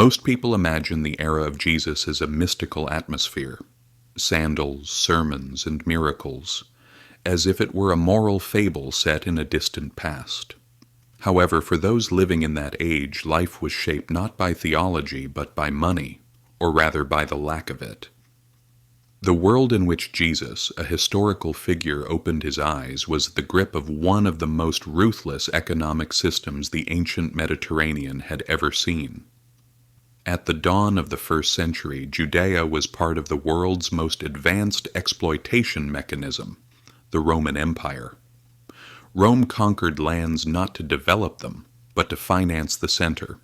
Most people imagine the era of Jesus as a mystical atmosphere, sandals, sermons, and miracles, as if it were a moral fable set in a distant past. However, for those living in that age, life was shaped not by theology but by money, or rather by the lack of it. The world in which Jesus, a historical figure, opened his eyes was the grip of one of the most ruthless economic systems the ancient Mediterranean had ever seen. At the dawn of the first century, Judea was part of the world's most advanced exploitation mechanism, the Roman Empire. Rome conquered lands not to develop them, but to finance the center.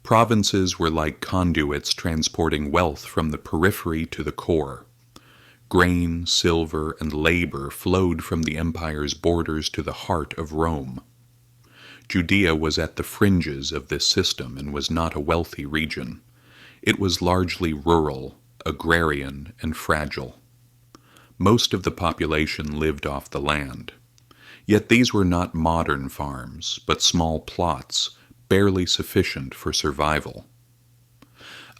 Provinces were like conduits transporting wealth from the periphery to the core. Grain, silver, and labor flowed from the empire's borders to the heart of Rome. Judea was at the fringes of this system and was not a wealthy region. It was largely rural, agrarian, and fragile. Most of the population lived off the land. Yet these were not modern farms, but small plots, barely sufficient for survival.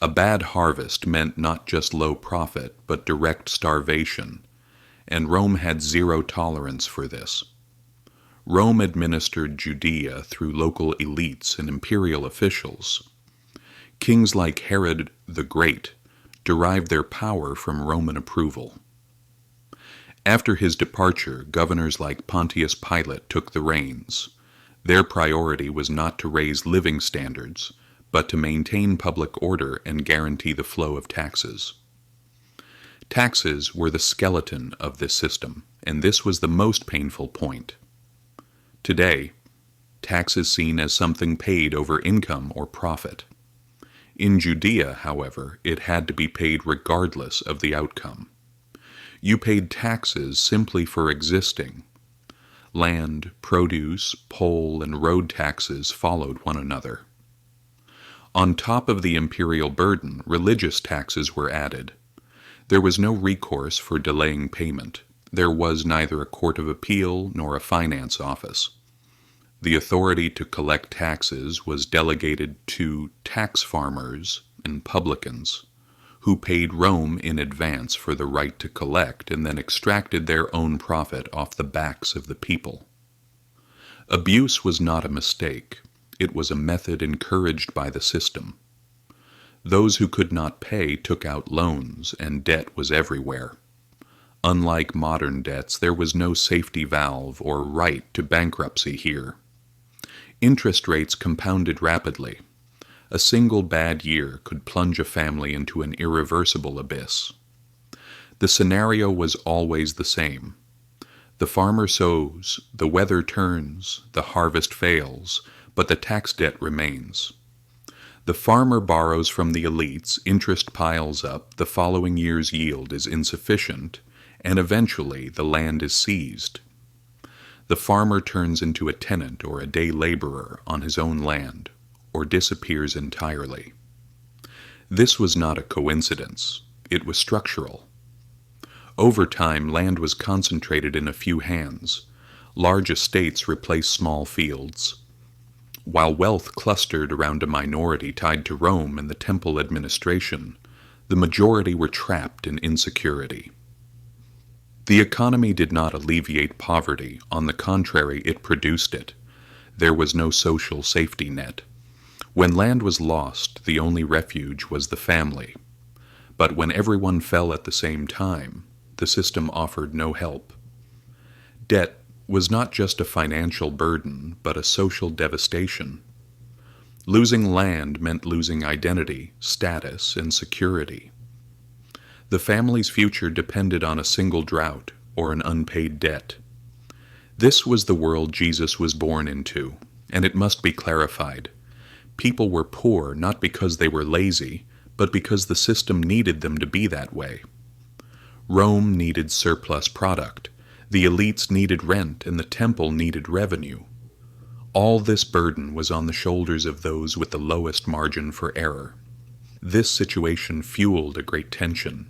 A bad harvest meant not just low profit, but direct starvation, and Rome had zero tolerance for this. Rome administered Judea through local elites and imperial officials. Kings like Herod the Great derived their power from Roman approval. After his departure, governors like Pontius Pilate took the reins. Their priority was not to raise living standards, but to maintain public order and guarantee the flow of taxes. Taxes were the skeleton of this system, and this was the most painful point. Today, tax is seen as something paid over income or profit. In Judea, however, it had to be paid regardless of the outcome. You paid taxes simply for existing. Land, produce, poll, and road taxes followed one another. On top of the imperial burden, religious taxes were added. There was no recourse for delaying payment. There was neither a court of appeal nor a finance office. The authority to collect taxes was delegated to tax farmers and publicans, who paid Rome in advance for the right to collect and then extracted their own profit off the backs of the people. Abuse was not a mistake. It was a method encouraged by the system. Those who could not pay took out loans, and debt was everywhere. Unlike modern debts, there was no safety valve or right to bankruptcy here. Interest rates compounded rapidly. A single bad year could plunge a family into an irreversible abyss. The scenario was always the same. The farmer sows, the weather turns, the harvest fails, but the tax debt remains. The farmer borrows from the elites, interest piles up, the following year's yield is insufficient, and eventually the land is seized. The farmer turns into a tenant or a day laborer on his own land, or disappears entirely. This was not a coincidence. It was structural. Over time, land was concentrated in a few hands. Large estates replaced small fields. While wealth clustered around a minority tied to Rome and the temple administration, the majority were trapped in insecurity. The economy did not alleviate poverty. On the contrary, it produced it. There was no social safety net. When land was lost, the only refuge was the family. But when everyone fell at the same time, the system offered no help. Debt was not just a financial burden, but a social devastation. Losing land meant losing identity, status, and security. The family's future depended on a single drought or an unpaid debt. This was the world Jesus was born into, and it must be clarified. People were poor not because they were lazy, but because the system needed them to be that way. Rome needed surplus product. The elites needed rent, and the temple needed revenue. All this burden was on the shoulders of those with the lowest margin for error. This situation fueled a great tension.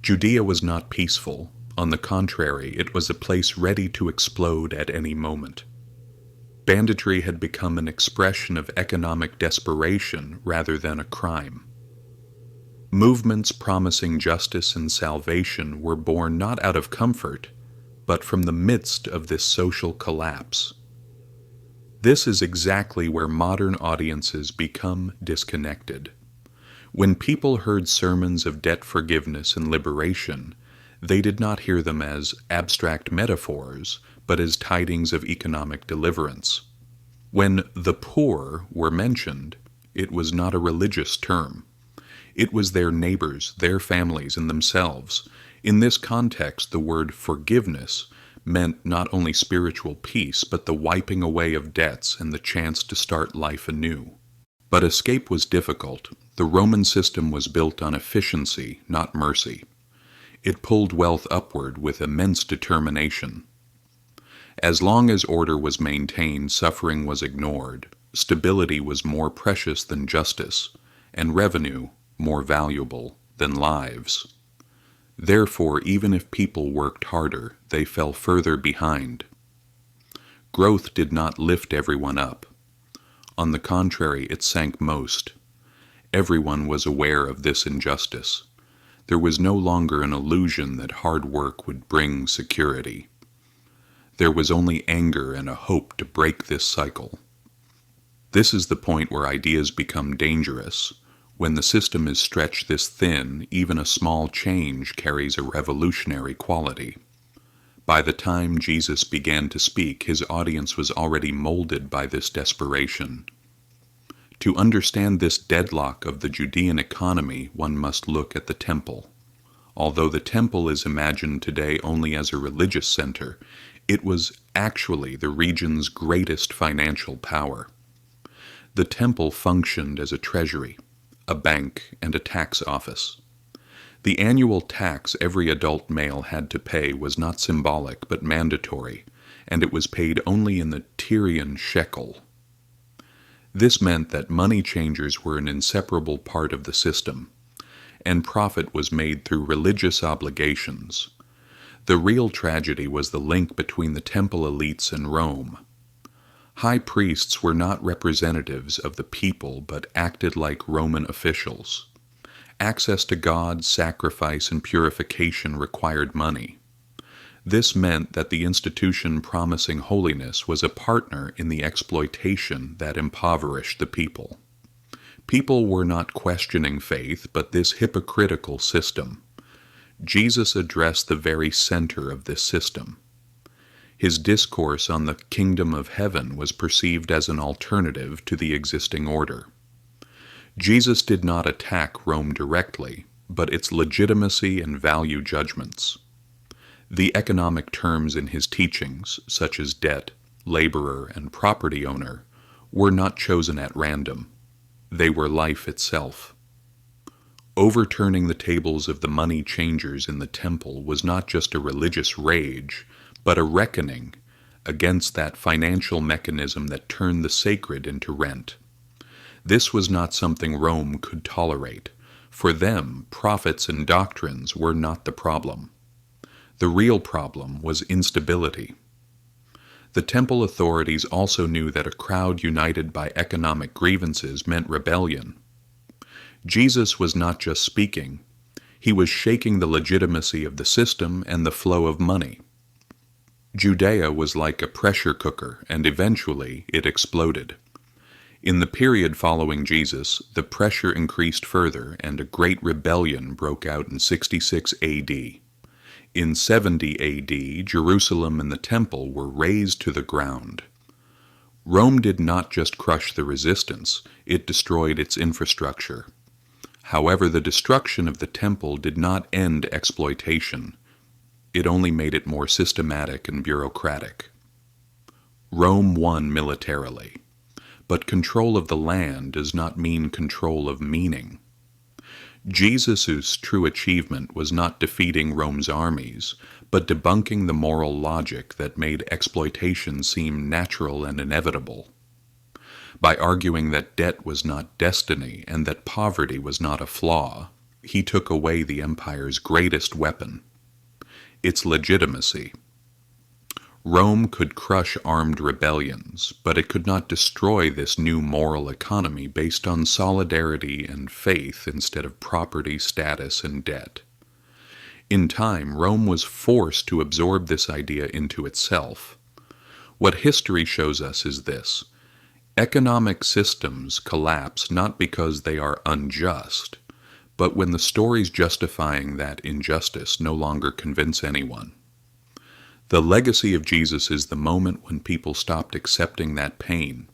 Judea was not peaceful. On the contrary, it was a place ready to explode at any moment. Banditry had become an expression of economic desperation rather than a crime. Movements promising justice and salvation were born not out of comfort, but from the midst of this social collapse. This is exactly where modern audiences become disconnected. When people heard sermons of debt forgiveness and liberation, they did not hear them as abstract metaphors, but as tidings of economic deliverance. When the poor were mentioned, it was not a religious term. It was their neighbors, their families, and themselves. In this context, the word forgiveness meant not only spiritual peace, but the wiping away of debts and the chance to start life anew. But escape was difficult. The Roman system was built on efficiency, not mercy. It pulled wealth upward with immense determination. As long as order was maintained, suffering was ignored, stability was more precious than justice, and revenue more valuable than lives. Therefore, even if people worked harder, they fell further behind. Growth did not lift everyone up. On the contrary, it sank most. Everyone was aware of this injustice. There was no longer an illusion that hard work would bring security. There was only anger and a hope to break this cycle. This is the point where ideas become dangerous. When the system is stretched this thin, even a small change carries a revolutionary quality. By the time Jesus began to speak, his audience was already molded by this desperation. To understand this deadlock of the Judean economy, one must look at the temple. Although the temple is imagined today only as a religious center, it was actually the region's greatest financial power. The temple functioned as a treasury, a bank, and a tax office. The annual tax every adult male had to pay was not symbolic but mandatory, and it was paid only in the Tyrian shekel. This meant that money changers were an inseparable part of the system, and profit was made through religious obligations. The real tragedy was the link between the temple elites and Rome. High priests were not representatives of the people but acted like Roman officials. Access to God, sacrifice, and purification required money. This meant that the institution promising holiness was a partner in the exploitation that impoverished the people. People were not questioning faith, but this hypocritical system. Jesus addressed the very center of this system. His discourse on the kingdom of heaven was perceived as an alternative to the existing order. Jesus did not attack Rome directly, but its legitimacy and value judgments. The economic terms in his teachings, such as debt, laborer, and property owner, were not chosen at random. They were life itself. Overturning the tables of the money changers in the temple was not just a religious rage, but a reckoning against that financial mechanism that turned the sacred into rent. This was not something Rome could tolerate. For them, profits and doctrines were not the problem. The real problem was instability. The temple authorities also knew that a crowd united by economic grievances meant rebellion. Jesus was not just speaking. He was shaking the legitimacy of the system and the flow of money. Judea was like a pressure cooker, and eventually it exploded. In the period following Jesus, the pressure increased further, and a great rebellion broke out in 66 AD. In 70 AD, Jerusalem and the temple were razed to the ground. Rome did not just crush the resistance, it destroyed its infrastructure. However, the destruction of the temple did not end exploitation. It only made it more systematic and bureaucratic. Rome won militarily, but control of the land does not mean control of meaning. Jesus' true achievement was not defeating Rome's armies, but debunking the moral logic that made exploitation seem natural and inevitable. By arguing that debt was not destiny and that poverty was not a flaw, he took away the empire's greatest weapon, its legitimacy. Rome could crush armed rebellions, but it could not destroy this new moral economy based on solidarity and faith instead of property, status, and debt. In time, Rome was forced to absorb this idea into itself. What history shows us is this: economic systems collapse not because they are unjust, but when the stories justifying that injustice no longer convince anyone. The legacy of Jesus is the moment when people stopped accepting that pain